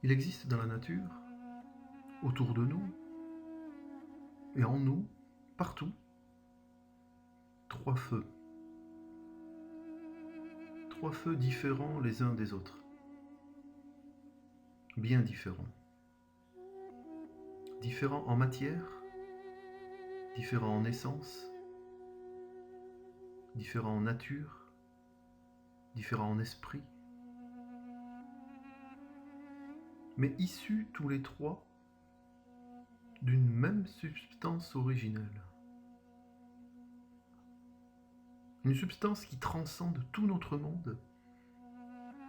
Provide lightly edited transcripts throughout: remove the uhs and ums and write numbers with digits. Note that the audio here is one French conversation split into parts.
Il existe dans la nature, autour de nous, et en nous, partout, trois feux. Trois feux différents les uns des autres. Bien différents. Différents en matière, différents en essence, différents en nature, différents en esprit, mais issus tous les trois d'une même substance originelle. Une substance qui transcende tout notre monde,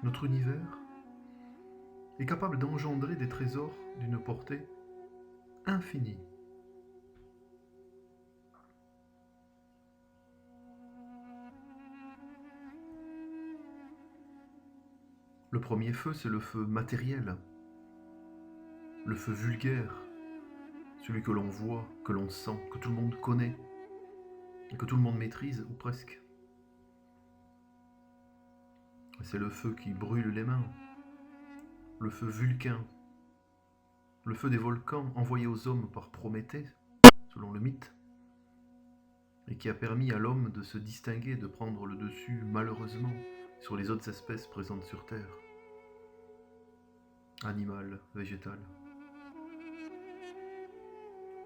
notre univers, est capable d'engendrer des trésors d'une portée infinie. Le premier feu, c'est le feu matériel, le feu vulgaire, celui que l'on voit, que l'on sent, que tout le monde connaît, et que tout le monde maîtrise, ou presque. C'est le feu qui brûle les mains, le feu vulcain, le feu des volcans envoyé aux hommes par Prométhée, selon le mythe, et qui a permis à l'homme de se distinguer, de prendre le dessus, malheureusement, sur les autres espèces présentes sur Terre, animales, végétales.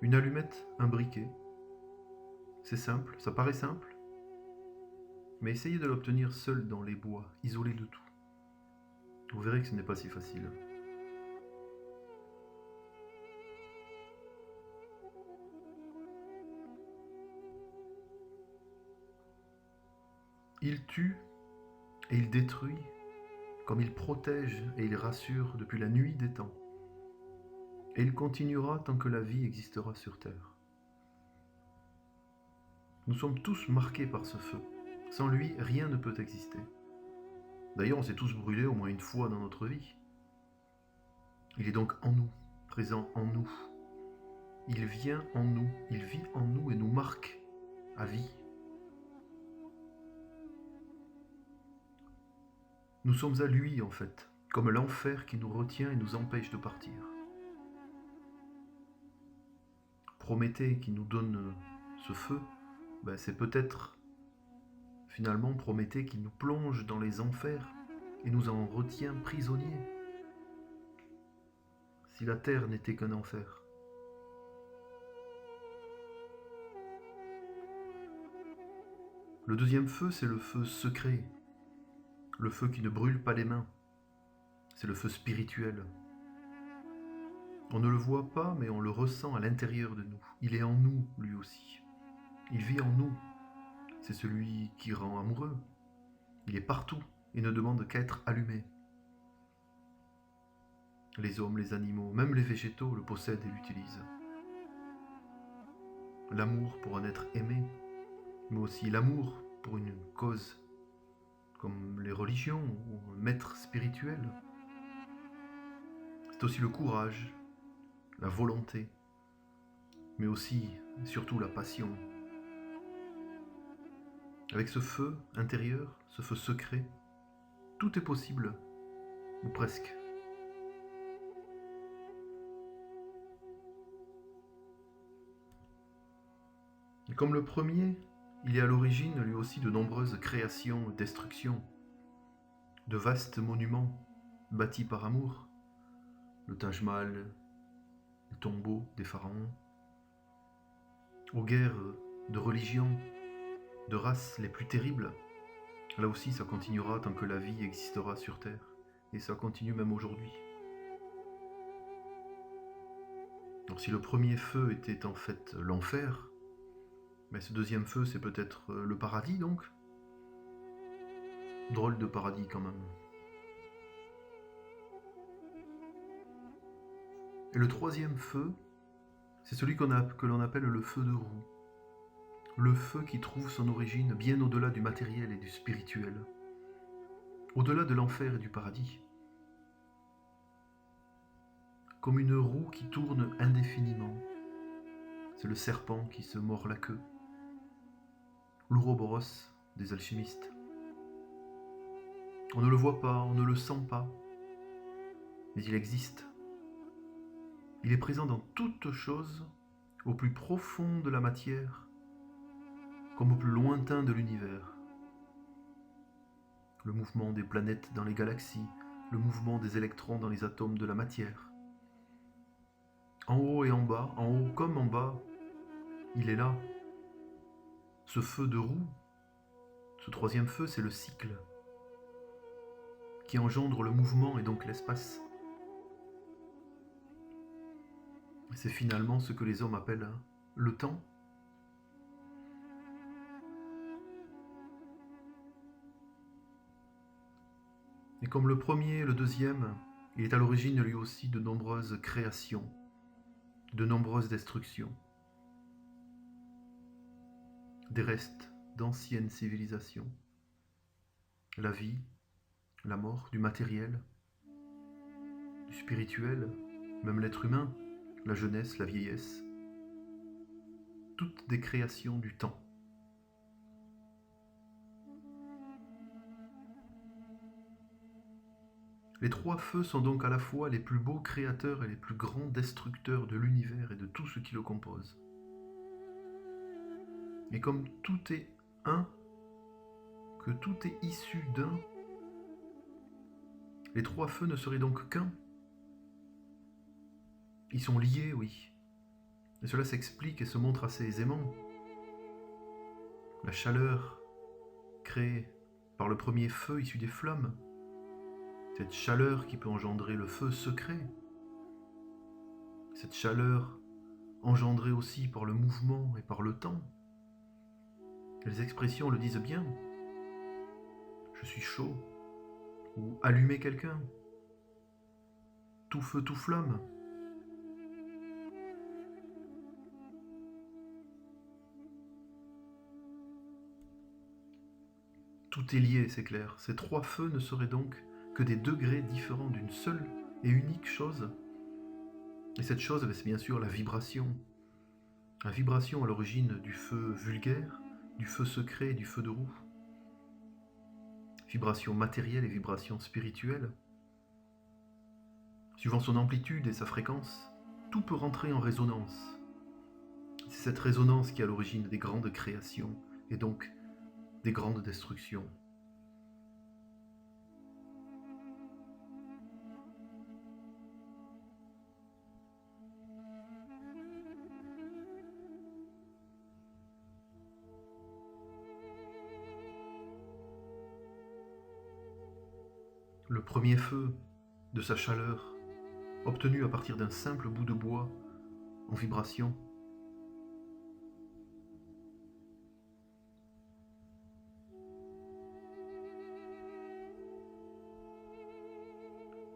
Une allumette, un briquet, c'est simple, ça paraît simple, mais essayez de l'obtenir seul dans les bois, isolé de tout. Vous verrez que ce n'est pas si facile. Il tue et il détruit, comme il protège et il rassure depuis la nuit des temps. Et il continuera tant que la vie existera sur Terre. Nous sommes tous marqués par ce feu. Sans lui, rien ne peut exister. D'ailleurs, on s'est tous brûlés au moins une fois dans notre vie. Il est donc en nous, présent en nous. Il vient en nous, il vit en nous et nous marque à vie. Nous sommes à lui, en fait, comme l'enfer qui nous retient et nous empêche de partir. Prométhée qui nous donne ce feu, c'est peut-être finalement Prométhée qui nous plonge dans les enfers et nous en retient prisonniers. Si la terre n'était qu'un enfer. Le deuxième feu, c'est le feu secret, le feu qui ne brûle pas les mains. C'est le feu spirituel. On ne le voit pas, mais on le ressent à l'intérieur de nous. Il est en nous, lui aussi. Il vit en nous. C'est celui qui rend amoureux. Il est partout et ne demande qu'à être allumé. Les hommes, les animaux, même les végétaux le possèdent et l'utilisent. L'amour pour un être aimé, mais aussi l'amour pour une cause, comme les religions ou un maître spirituel. C'est aussi le courage, la volonté, mais aussi et surtout la passion. Avec ce feu intérieur, ce feu secret, tout est possible, ou presque. Et comme le premier, il est à l'origine lui aussi de nombreuses créations et destructions, de vastes monuments bâtis par amour, le Taj Mahal, les tombeaux des pharaons, aux guerres de religion, de races les plus terribles. Là aussi, ça continuera tant que la vie existera sur Terre, et ça continue même aujourd'hui. Alors si le premier feu était en fait l'enfer, mais ce deuxième feu c'est peut-être le paradis donc. Drôle de paradis quand même. Et le troisième feu, c'est celui que l'on appelle le feu de roue. Le feu qui trouve son origine bien au-delà du matériel et du spirituel, au-delà de l'enfer et du paradis. Comme une roue qui tourne indéfiniment. C'est le serpent qui se mord la queue. L'ouroboros des alchimistes. On ne le voit pas, on ne le sent pas. mais il existe. Il est présent dans toute chose, au plus profond de la matière, comme au plus lointain de l'univers. Le mouvement des planètes dans les galaxies, le mouvement des électrons dans les atomes de la matière. En haut et en bas, en haut comme en bas, il est là. Ce feu de roue, ce troisième feu, c'est le cycle qui engendre le mouvement et donc l'espace. C'est finalement ce que les hommes appellent le temps. Et comme le premier et le deuxième, il est à l'origine lui aussi de nombreuses créations, de nombreuses destructions, des restes d'anciennes civilisations, la vie, la mort, du matériel, du spirituel, même l'être humain, la jeunesse, la vieillesse, toutes des créations du temps. Les trois feux sont donc à la fois les plus beaux créateurs et les plus grands destructeurs de l'univers et de tout ce qui le compose. Et comme tout est un, que tout est issu d'un, les trois feux ne seraient donc qu'un. Ils sont liés, oui. Et cela s'explique et se montre assez aisément. La chaleur créée par le premier feu issu des flammes, cette chaleur qui peut engendrer le feu secret, cette chaleur engendrée aussi par le mouvement et par le temps. Les expressions le disent bien. Je suis chaud, ou allumer quelqu'un, tout feu, tout flamme. Tout est lié, c'est clair. Ces trois feux ne seraient donc que des degrés différents d'une seule et unique chose. Et cette chose, c'est bien sûr la vibration. La vibration à l'origine du feu vulgaire, du feu secret et du feu de roue. Vibration matérielle et vibration spirituelle. Suivant son amplitude et sa fréquence, tout peut rentrer en résonance. C'est cette résonance qui est à l'origine des grandes créations et donc des grandes destructions. Le premier feu, de sa chaleur, obtenue à partir d'un simple bout de bois en vibration.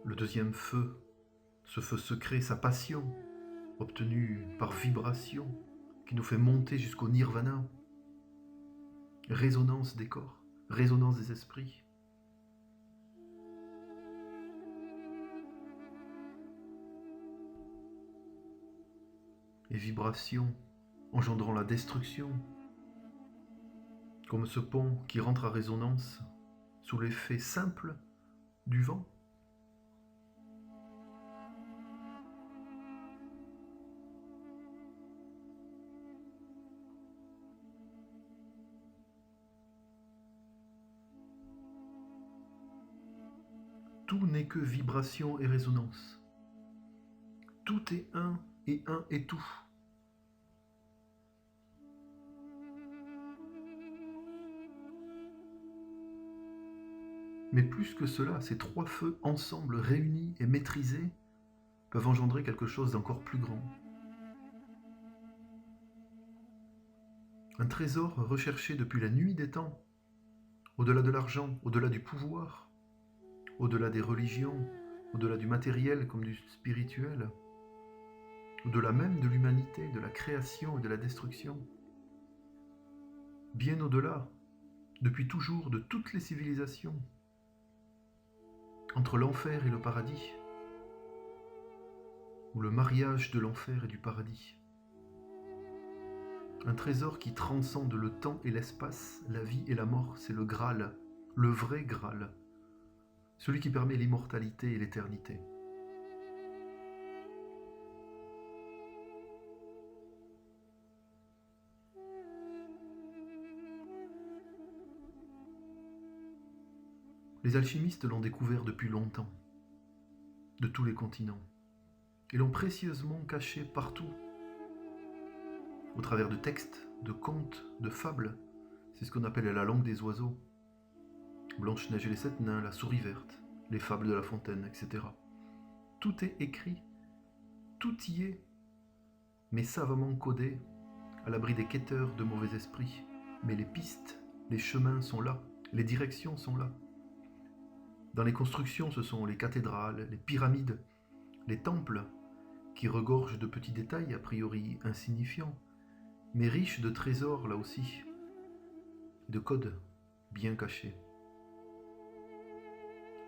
Le deuxième feu, ce feu secret, sa passion, obtenue par vibration, qui nous fait monter jusqu'au nirvana. Résonance des corps, résonance des esprits. Et vibration engendrant la destruction, comme ce pont qui rentre à résonance sous l'effet simple du vent. Tout n'est que vibration et résonance. Tout est un est tout. Mais plus que cela, ces trois feux ensemble réunis et maîtrisés peuvent engendrer quelque chose d'encore plus grand. Un trésor recherché depuis la nuit des temps, au-delà de l'argent, au-delà du pouvoir, au-delà des religions, au-delà du matériel comme du spirituel, au-delà même de l'humanité, de la création et de la destruction. Bien au-delà, depuis toujours, de toutes les civilisations, entre l'enfer et le paradis, ou le mariage de l'enfer et du paradis. Un trésor qui transcende le temps et l'espace, la vie et la mort, c'est le Graal, le vrai Graal, celui qui permet l'immortalité et l'éternité. Les alchimistes l'ont découvert depuis longtemps, de tous les continents, et l'ont précieusement caché partout, au travers de textes, de contes, de fables. C'est ce qu'on appelle la langue des oiseaux. Blanche-Neige et les 7 nains, la souris verte, les fables de La Fontaine, etc. Tout est écrit, tout y est, mais savamment codé, à l'abri des quêteurs de mauvais esprits. Mais les pistes, les chemins sont là, les directions sont là. Dans les constructions, ce sont les cathédrales, les pyramides, les temples, qui regorgent de petits détails a priori insignifiants, mais riches de trésors là aussi, de codes bien cachés.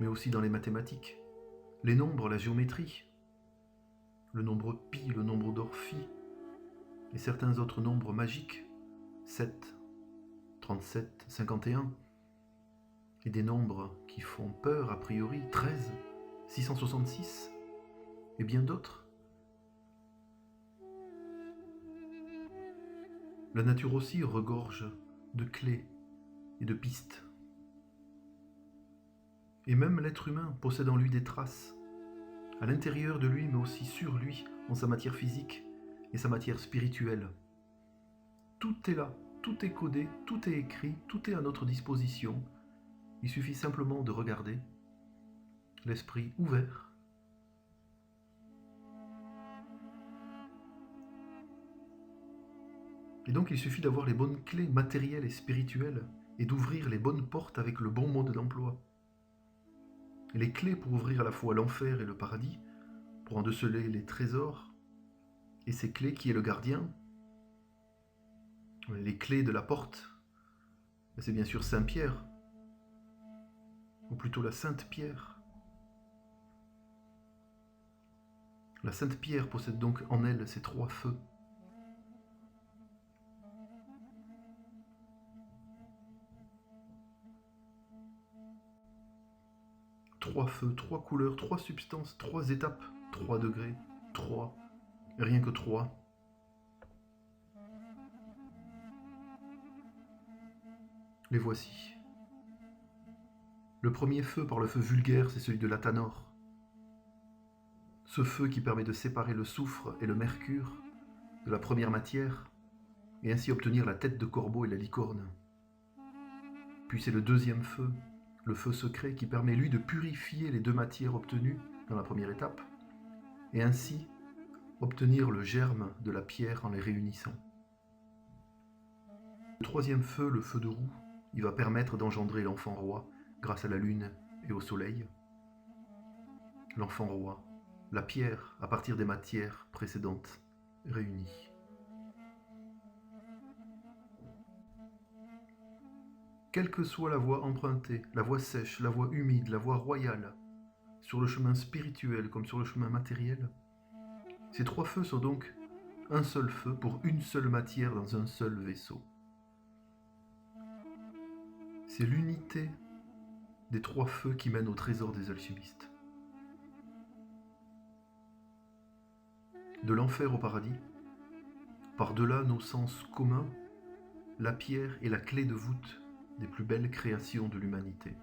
Mais aussi dans les mathématiques, les nombres, la géométrie, le nombre pi, le nombre d'Orphie, et certains autres nombres magiques, 7, 37, 51, et des nombres qui font peur a priori, 13, 666, et bien d'autres. La nature aussi regorge de clés et de pistes. Et même l'être humain possède en lui des traces, à l'intérieur de lui, mais aussi sur lui, en sa matière physique et sa matière spirituelle. Tout est là, tout est codé, tout est écrit, tout est à notre disposition. Il suffit simplement de regarder, l'esprit ouvert. Et donc il suffit d'avoir les bonnes clés matérielles et spirituelles et d'ouvrir les bonnes portes avec le bon mode d'emploi. Les clés pour ouvrir à la fois l'enfer et le paradis, pour en déceler les trésors, et ces clés qui est le gardien, les clés de la porte, c'est bien sûr Saint Pierre, ou plutôt la Sainte Pierre. La Sainte Pierre possède donc en elle ces 3 feux. Trois feux, 3 couleurs, 3 substances, 3 étapes, 3 degrés, 3, rien que 3. Les voici. Le premier feu par le feu vulgaire, c'est celui de l'Athanor. Ce feu qui permet de séparer le soufre et le mercure de la première matière, et ainsi obtenir la tête de corbeau et la licorne. Puis c'est le deuxième feu, le feu secret, qui permet lui de purifier les 2 matières obtenues dans la première étape, et ainsi obtenir le germe de la pierre en les réunissant. Le troisième feu, le feu de roue, il va permettre d'engendrer l'enfant roi grâce à la lune et au soleil. L'enfant roi, la pierre à partir des matières précédentes réunies. Quelle que soit la voie empruntée, la voie sèche, la voie humide, la voie royale, sur le chemin spirituel comme sur le chemin matériel, ces 3 feux sont donc un seul feu pour une seule matière dans un seul vaisseau. C'est l'unité des 3 feux qui mènent au trésor des alchimistes. De l'enfer au paradis, par-delà nos sens communs, la pierre est la clé de voûte des plus belles créations de l'humanité.